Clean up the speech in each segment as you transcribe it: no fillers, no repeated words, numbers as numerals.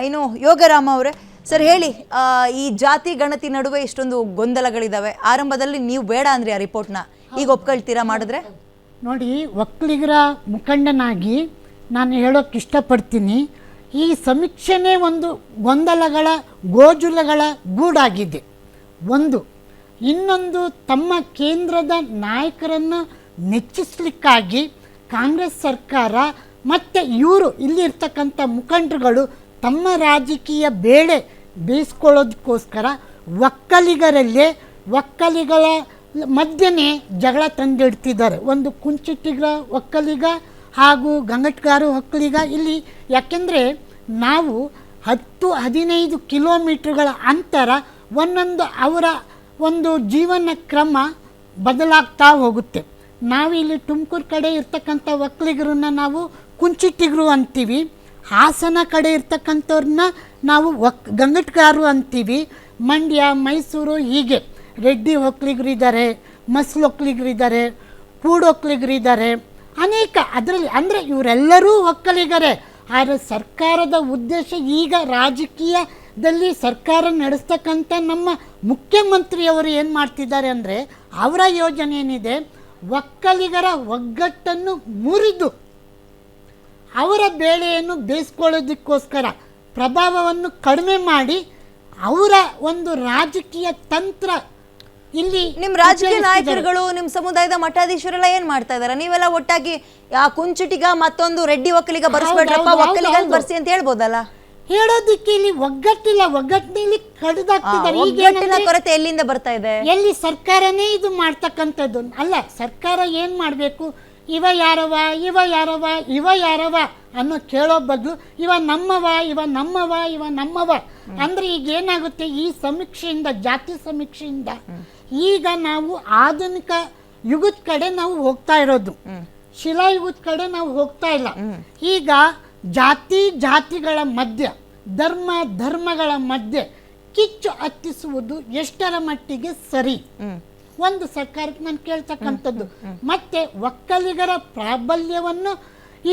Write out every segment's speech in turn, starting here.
ಇನ್ನು ಯೋಗರಾಮ ಅವರೇ ಸರ್ ಹೇಳಿ, ಈ ಜಾತಿ ಗಣತಿ ನಡುವೆ ಇಷ್ಟೊಂದು ಗೊಂದಲಗಳಿದಾವೆ. ಆರಂಭದಲ್ಲಿ ನೀವು ಬೇಡ ಅಂದ್ರಿ ಆ ರಿಪೋರ್ಟ್ನ, ಈಗ ಒಪ್ಕೊಳ್ತೀರಾ ಮಾಡಿದ್ರೆ? ನೋಡಿ, ಒಕ್ಕಲಿಗರ ಮುಖಂಡನಾಗಿ ನಾನು ಹೇಳೋಕ್ಕೆ ಇಷ್ಟಪಡ್ತೀನಿ, ಈ ಸಮೀಕ್ಷೆನೇ ಒಂದು ಗೊಂದಲಗಳ ಗೋಜುಲಗಳ ಗೂಡಾಗಿದೆ. ಇನ್ನೊಂದು ತಮ್ಮ ಕೇಂದ್ರದ ನಾಯಕರನ್ನು ಮೆಚ್ಚಿಸ್ಲಿಕ್ಕಾಗಿ ಕಾಂಗ್ರೆಸ್ ಸರ್ಕಾರ ಮತ್ತು ಇವರು ಇಲ್ಲಿರ್ತಕ್ಕಂಥ ಮುಖಂಡರುಗಳು ತಮ್ಮ ರಾಜಕೀಯ ಬೇಳೆ ಬೇಯಿಸ್ಕೊಳ್ಳೋದಕ್ಕೋಸ್ಕರ ಒಕ್ಕಲಿಗರ ಮಧ್ಯೆ ಜಗಳ ತಂದಿಡ್ತಿದ್ದಾರೆ. ಒಂದು ಕುಂಚಿಟಿಗ ಒಕ್ಕಲಿಗ ಹಾಗೂ ಗಂಗಟ್ಗಾರು ಒಕ್ಕಲಿಗ ಇಲ್ಲಿ, ಯಾಕೆಂದರೆ ನಾವು 10-15 ಕಿಲೋಮೀಟ್ರುಗಳ ಅಂತರ ಒಂದೊಂದು ಅವರ ಒಂದು ಜೀವನ ಕ್ರಮ ಬದಲಾಗ್ತಾ ಹೋಗುತ್ತೆ. ನಾವಿಲ್ಲಿ ತುಮಕೂರು ಕಡೆ ಇರ್ತಕ್ಕಂಥ ಒಕ್ಕಲಿಗರನ್ನ ನಾವು ಕುಂಚಿಟಿಗರು ಅಂತೀವಿ, ಹಾಸನ ಕಡೆ ಇರ್ತಕ್ಕಂಥವ್ರನ್ನ ನಾವು ಗಂಗಟ್ಗಾರು ಅಂತೀವಿ, ಮಂಡ್ಯ ಮೈಸೂರು ಹೀಗೆ ರೆಡ್ಡಿ ಒಕ್ಕಲಿಗರಿದ್ದಾರೆ, ಮಸ್ಲು ಒಕ್ಕಲಿಗರಿದ್ದಾರೆ, ಕೂಡು ಒಕ್ಕಲಿಗರಿದ್ದಾರೆ, ಅನೇಕ ಅದರಲ್ಲಿ ಅಂದರೆ ಇವರೆಲ್ಲರೂ ಒಕ್ಕಲಿಗರೇ. ಆದರೆ ಸರ್ಕಾರದ ಉದ್ದೇಶ ಈಗ ರಾಜಕೀಯದಲ್ಲಿ ಸರ್ಕಾರ ನಡೆಸ್ತಕ್ಕಂಥ ನಮ್ಮ ಮುಖ್ಯಮಂತ್ರಿಯವರು ಏನು ಮಾಡ್ತಿದ್ದಾರೆ ಅಂದರೆ, ಅವರ ಯೋಜನೆ ಏನಿದೆ, ಒಕ್ಕಲಿಗರ ಒಗ್ಗಟ್ಟನ್ನು ಮುರಿದು ಅವರ ಬೇಳೆಯನ್ನು ಬೇಯಿಸ್ಕೊಳ್ಳೋದಕ್ಕೋಸ್ಕರ ಪ್ರಭಾವವನ್ನು ಕಡಿಮೆ ಮಾಡಿ ಅವರ ಒಂದು ರಾಜಕೀಯ ತಂತ್ರ ಇಲ್ಲಿ. ನಿಮ್ಮ ರಾಜಕೀಯ ನಾಯಕರುಗಳು, ನಿಮ್ಮ ಸಮುದಾಯದ ಮಠಾಧೀಶರೆಲ್ಲ ಏನ್ ಮಾಡ್ತಾ ಇದಾರೆ? ನೀವೆಲ್ಲ ಒಟ್ಟಾಗಿ ಆ ಕುಂಚಿಟಿಗ ಮತ್ತೊಂದು ರೆಡ್ಡಿ ಒಕ್ಕಲಿಗ ಬರ್ಸ್ಬೇಡ್ರಪ್ಪ, ಒಕ್ಕಲಿಗ ಬರ್ಸಿ ಅಂತ ಹೇಳ್ಬೋದಲ್ಲ? ಹೇಳೋದಿಕ್ಕೆ ಇಲ್ಲಿ ಒಗ್ಗಟ್ಟಿಲ್ಲ, ಒಗ್ಗಟ್ಟಿನಲ್ಲಿ ಕಡಿದಾಗ್ತಿದ್ದಾರೆ. ಕೊರತೆ ಎಲ್ಲಿಂದ ಬರ್ತಾ ಇದೆ? ಎಲ್ಲಿ ಸರ್ಕಾರನೇ ಇದು ಮಾಡ್ತಕ್ಕಂಥದ್ದು ಅಲ್ಲ. ಸರ್ಕಾರ ಏನು ಮಾಡಬೇಕು, ಇವ ಯಾರವ ಅನ್ನೋ ಕೇಳೋ ಬದಲು ಇವ ನಮ್ಮವ ಅಂದ್ರೆ ಈಗ ಏನಾಗುತ್ತೆ, ಈ ಸಮೀಕ್ಷೆಯಿಂದ, ಜಾತಿ ಸಮೀಕ್ಷೆಯಿಂದ ಈಗ ನಾವು ಆಧುನಿಕ ಯುಗದ ಕಡೆ ನಾವು ಹೋಗ್ತಾ ಇರೋದು, ಶಿಲಾಯುಗದ ಕಡೆ ನಾವು ಹೋಗ್ತಾ ಇಲ್ಲ. ಈಗ ಜಾತಿಗಳ ಮಧ್ಯ, ಧರ್ಮಗಳ ಮಧ್ಯೆ ಕಿಚ್ಚು ಹತ್ತಿಸುವುದು ಎಷ್ಟರ ಮಟ್ಟಿಗೆ ಸರಿ? ಒಂದು ಸರ್ಕಾರಕ್ಕೆ ನಾನು ಕೇಳ್ತಕ್ಕಂಥದ್ದು. ಮತ್ತೆ ಒಕ್ಕಲಿಗರ ಪ್ರಾಬಲ್ಯವನ್ನು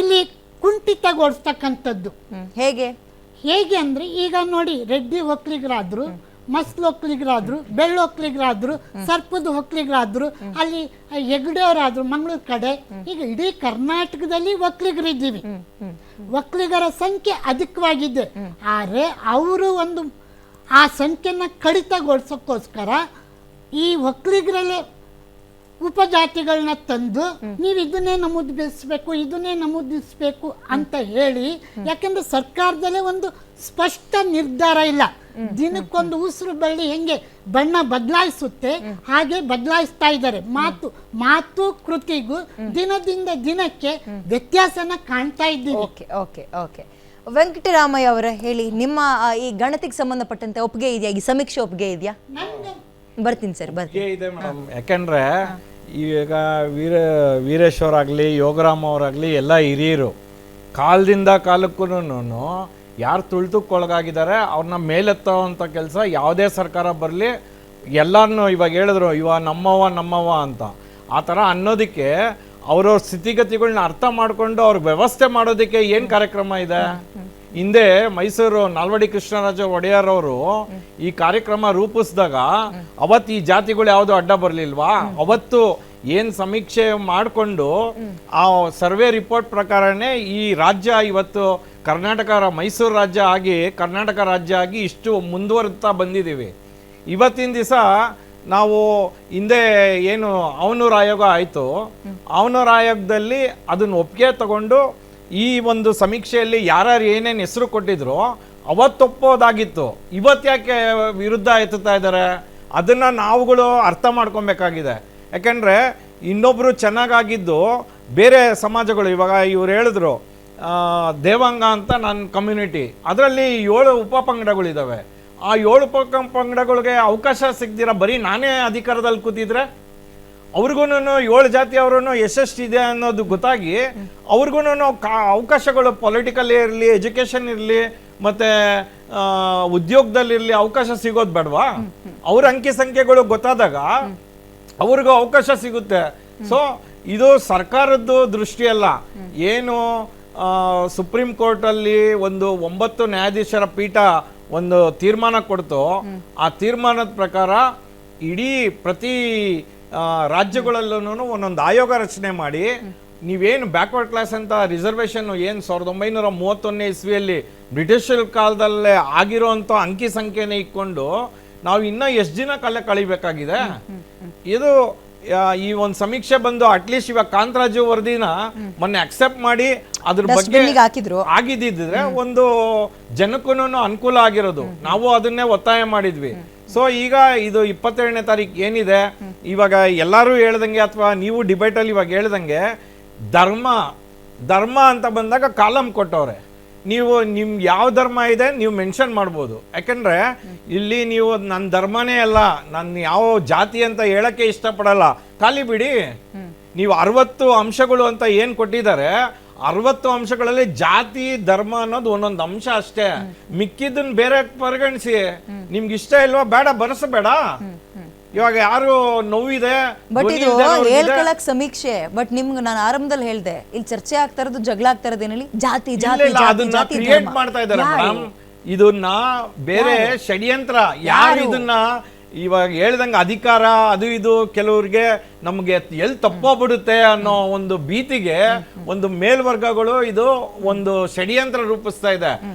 ಇಲ್ಲಿ ಕುಂಠಿತಗೊಳಿಸ್ತಕ್ಕಂಥದ್ದು ಹೇಗೆ ಅಂದ್ರೆ, ಈಗ ನೋಡಿ, ರೆಡ್ಡಿ ಒಕ್ಕಲಿಗರಾದ್ರು, ಮಸ್ಲು ಒಕ್ಕಲಿಗರಾದ್ರು, ಬೆಳ್ಳ ಒಕ್ಕಲಿಗರಾದ್ರು, ಸರ್ಪದ ಒಕ್ಕಲಿಗರಾದ್ರು, ಅಲ್ಲಿ ಹೆಗ್ಡೆಯವರಾದ್ರು ಮಂಗಳೂರು ಕಡೆ, ಈಗ ಇಡೀ ಕರ್ನಾಟಕದಲ್ಲಿ ಒಕ್ಕಲಿಗರಿದ್ದೀವಿ. ಒಕ್ಕಲಿಗರ ಸಂಖ್ಯೆ ಅಧಿಕವಾಗಿದೆ. ಆದರೆ ಅವರು ಒಂದು ಆ ಸಂಖ್ಯೆನ ಕಡಿತಗೊಳಿಸೋಕ್ಕೋಸ್ಕರ ಈ ಒಕ್ಕಲಿಗರಲ್ಲೇ ಉಪಜಾತಿಗಳನ್ನ ತಂದು ನೀವು ಇದನ್ನೇ ನಮೂದಿಸಬೇಕು ಅಂತ ಹೇಳಿ, ಯಾಕಂದ್ರೆ ಸರ್ಕಾರದಲ್ಲೇ ಒಂದು ಸ್ಪಷ್ಟ ನಿರ್ಧಾರ ಇಲ್ಲ. ದಿನಕ್ಕೊಂದು ಉಸಿರು ಬಳ್ಳಿ ಹೆಂಗೆ ಬಣ್ಣ ಬದಲಾಯಿಸುತ್ತೆ ಹಾಗೆ ಬದಲಾಯಿಸ್ತಾ ಇದ್ದಾರೆ. ಮಾತು ಕೃತಿಗೂ ದಿನದಿಂದ ದಿನಕ್ಕೆ ವ್ಯತ್ಯಾಸನ ಕಾಣ್ತಾ ಇದ್ದೀವಿ. ಓಕೆ ವೆಂಕಟರಾಮಯ್ಯ ಅವರ ಹೇಳಿ, ನಿಮ್ಮ ಈ ಗಣತಿಗೆ ಸಂಬಂಧಪಟ್ಟಂತೆ ಒಪ್ಪಿಗೆ ಇದೆಯಾ? ಈ ಸಮೀಕ್ಷೆ ಒಪ್ಪಿಗೆ ಇದೆಯಾ? ಬರ್ತೀನಿ ಸರ್, ಬರ್ತೀನಿ. ಇದೆ ಮೇಡಮ್, ಯಾಕೆಂದ್ರೆ ಈಗ ವೀರೇಶ್ವರ ಆಗಲಿ, ಯೋಗರಾಮ್ ಅವರಾಗಲಿ ಎಲ್ಲ ಹಿರಿಯರು, ಕಾಲದಿಂದ ಕಾಲಕ್ಕೂ ಯಾರು ತುಳಿತಕ್ಕೊಳಗಾಗಿದ್ದಾರೆ ಅವ್ರನ್ನ ಮೇಲೆತ್ತೋವಂಥ ಕೆಲಸ ಯಾವುದೇ ಸರ್ಕಾರ ಬರಲಿ, ಎಲ್ಲರನ್ನೂ ಇವಾಗ ಹೇಳಿದ್ರು ಇವ ನಮ್ಮವ ಅಂತ, ಆ ಥರ ಅನ್ನೋದಕ್ಕೆ ಅವ್ರವ್ರ ಸ್ಥಿತಿಗತಿಗಳನ್ನ ಅರ್ಥ ಮಾಡಿಕೊಂಡು ಅವ್ರ ವ್ಯವಸ್ಥೆ ಮಾಡೋದಕ್ಕೆ ಏನು ಕಾರ್ಯಕ್ರಮ ಇದೆ? ಹಿಂದೆ ಮೈಸೂರು ನಾಲ್ವಡಿ ಕೃಷ್ಣರಾಜ ಒಡೆಯರ್ ಅವರು ಈ ಕಾರ್ಯಕ್ರಮ ರೂಪಿಸಿದಾಗ ಅವತ್ತು ಈ ಜಾತಿಗಳು ಯಾವುದು ಅಡ್ಡ ಬರಲಿಲ್ವಾ? ಅವತ್ತು ಏನು ಸಮೀಕ್ಷೆ ಮಾಡಿಕೊಂಡು ಆ ಸರ್ವೆ ರಿಪೋರ್ಟ್ ಪ್ರಕಾರನೇ ಈ ರಾಜ್ಯ ಇವತ್ತು ಮೈಸೂರು ರಾಜ್ಯ ಆಗಿ ಕರ್ನಾಟಕ ರಾಜ್ಯ ಆಗಿ ಇಷ್ಟು ಮುಂದುವರಿತಾ ಬಂದಿದ್ದೀವಿ. ಇವತ್ತಿನ ದಿವಸ ನಾವು ಹಿಂದೆ ಏನು ಅವನೂರು ಆಯೋಗ ಆಯಿತು, ಅವನೂರು ಆಯೋಗದಲ್ಲಿ ಅದನ್ನು ಒಪ್ಪಿಗೆ ತಗೊಂಡು ಈ ಒಂದು ಸಮೀಕ್ಷೆಯಲ್ಲಿ ಯಾರ್ಯಾರು ಏನೇನು ಹೆಸರು ಕೊಟ್ಟಿದ್ರು ಅವತ್ತೊಪ್ಪೋದಾಗಿತ್ತು. ಇವತ್ತು ಯಾಕೆ ವಿರುದ್ಧ ಎತ್ತುತ್ತಾ ಇದ್ದಾರೆ? ಅದನ್ನು ನಾವುಗಳು ಅರ್ಥ ಮಾಡ್ಕೊಬೇಕಾಗಿದೆ. ಯಾಕೆಂದರೆ ಇನ್ನೊಬ್ಬರು ಚೆನ್ನಾಗಾಗಿದ್ದು ಬೇರೆ ಸಮಾಜಗಳು, ಇವಾಗ ಇವ್ರು ಹೇಳಿದ್ರು ದೇವಾಂಗ ಅಂತ ನನ್ನ ಕಮ್ಯುನಿಟಿ, ಅದರಲ್ಲಿ 7 ಉಪಪಂಗಡಗಳಿದ್ದಾವೆ. ಆ 7 ಉಪಪಂಗಡಗಳಿಗೆ ಅವಕಾಶ ಸಿಗದಿರ ಬರೀ ನಾನೇ ಅಧಿಕಾರದಲ್ಲಿ ಕೂತಿದ್ರೆ ಅವ್ರಿಗೂ 7 ಜಾತಿಯವ್ರೂ ಎಷ್ಟೆಷ್ಟಿದೆ ಅನ್ನೋದು ಗೊತ್ತಾಗಿ ಅವ್ರಿಗೂ ಅವಕಾಶಗಳು ಪೊಲಿಟಿಕಲ್ ಇರಲಿ, ಎಜುಕೇಷನ್ ಇರಲಿ, ಮತ್ತು ಉದ್ಯೋಗದಲ್ಲಿರಲಿ ಅವಕಾಶ ಸಿಗೋದು ಬೇಡವಾ? ಅವ್ರ ಅಂಕಿ ಸಂಖ್ಯೆಗಳು ಗೊತ್ತಾದಾಗ ಅವ್ರಿಗೂ ಅವಕಾಶ ಸಿಗುತ್ತೆ. ಸೊ ಇದು ಸರ್ಕಾರದ್ದು ದೃಷ್ಟಿಯಲ್ಲ, ಏನು ಸುಪ್ರೀಂ ಕೋರ್ಟಲ್ಲಿ ಒಂದು 9 ನ್ಯಾಯಾಧೀಶರ ಪೀಠ ಒಂದು ತೀರ್ಮಾನ ಕೊಡ್ತು. ಆ ತೀರ್ಮಾನದ ಪ್ರಕಾರ ಇಡೀ ಪ್ರತಿ ರಾಜ್ಯಗಳಲ್ಲೂ ಒಂದೊಂದು ಆಯೋಗ ರಚನೆ ಮಾಡಿ ನೀವೇನು ಬ್ಯಾಕ್ವರ್ಡ್ ಕ್ಲಾಸ್ ಅಂತ ರಿಸರ್ವೇಷನ್ ಏನು 1931 ಇಸ್ವಿಯಲ್ಲಿ ಬ್ರಿಟಿಷರ್ ಕಾಲದಲ್ಲೇ ಆಗಿರೋಂಥ ಅಂಕಿ ಸಂಖ್ಯೆನೇ ಇಟ್ಕೊಂಡು ನಾವು ಇನ್ನೂ ಎಷ್ಟು ದಿನ ಕಾಲ ಕಳಿಬೇಕಾಗಿದೆ. ಇದು ಈ ಒಂದು ಸಮೀಕ್ಷೆ ಬಂದು ಅಟ್ಲೀಸ್ಟ್ ಇವಾಗ ಕಾಂತರಾಜು ವರದಿನ ಮೊನ್ನೆ ಅಕ್ಸೆಪ್ಟ್ ಮಾಡಿ ಅದ್ರ ಬಗ್ಗೆ ಆಗಿದ್ದಿದ್ರೆ ಒಂದು ಜನಕ್ಕೂ ಅನುಕೂಲ ಆಗಿರೋದು. ನಾವು ಅದನ್ನೇ ಒತ್ತಾಯ ಮಾಡಿದ್ವಿ. ಸೊ ಈಗ ಇದು 22ನೇ ತಾರೀಕು ಏನಿದೆ, ಇವಾಗ ಎಲ್ಲರೂ ಹೇಳ್ದಂಗೆ ಅಥವಾ ನೀವು ಡಿಬೇಟಲ್ಲಿ ಇವಾಗ ಹೇಳ್ದಂಗೆ ಧರ್ಮ ಅಂತ ಬಂದಾಗ ಕಾಲಮ್ ಕೊಟ್ಟವ್ರೆ. ನೀವು ನಿಮ್ಗೆ ಯಾವ ಧರ್ಮ ಇದೆ ನೀವು ಮೆನ್ಷನ್ ಮಾಡ್ಬೋದು. ಯಾಕಂದ್ರೆ ಇಲ್ಲಿ ನೀವು ನನ್ನ ಧರ್ಮನೇ ಅಲ್ಲ, ನಾನು ಯಾವ ಜಾತಿ ಅಂತ ಹೇಳಕ್ಕೆ ಇಷ್ಟಪಡಲ್ಲ, ಖಾಲಿ ಬಿಡಿ. ನೀವು 60 ಅಂಶಗಳು ಅಂತ ಏನ್ ಕೊಟ್ಟಿದ್ದಾರೆ, 60 ಅಂಶಗಳಲ್ಲಿ ಜಾತಿ ಧರ್ಮ ಅನ್ನೋದು ಒಂದೊಂದು ಅಂಶ ಅಷ್ಟೇ. ಮಿಕ್ಕಿದ್ದನ್ನ ಬೇರೆ ಪರಿಗಣಿಸಿ. ನಿಮ್ಗೆ ಇಷ್ಟ ಇಲ್ವಾ, ಬೇಡ ಬರೆಸಬೇಡ. ಇವಾಗ ಯಾರು ನೋವಿದೆ ಬಟ್ ಇದು ಹೇಳ್ಕೊಳಕ್ ಸಮೀಕ್ಷೆ. ಬಟ್ ನಿಮ್ಗೆ ನಾನು ಆರಂಭದಲ್ಲಿ ಹೇಳ್ದೆ, ಇಲ್ಲಿ ಚರ್ಚೆ ಆಗ್ತಾ ಇರೋದು, ಜಗಳ ಆಗ್ತಾ ಇರೋದು ಏನಲ್ಲಿ ಜಾತಿ ಜಾತಿ ಅದನ್ನ ಕ್ರಿಯೇಟ್ ಮಾಡ್ತಾ ಇದ್ದಾರೆ ಮೇಡಮ್. ಇದನ್ನ ಬೇರೆ ಷಡ್ಯಂತ್ರ. ಯಾರು ಇದನ್ನ ಇವಾಗ ಹೇಳ್ದಂಗೆ ಅಧಿಕಾರ ಅದು ಇದು ಕೆಲವ್ರಿಗೆ ನಮ್ಗೆ ಎಲ್ಲಿ ತಪ್ಪೋಗ್ಬಿಡುತ್ತೆ ಅನ್ನೋ ಒಂದು ಭೀತಿಗೆ ಒಂದು ಮೇಲ್ವರ್ಗಗಳು ಇದು ಒಂದು ಷಡ್ಯಂತ್ರ ರೂಪಿಸ್ತಾ ಇದೆ.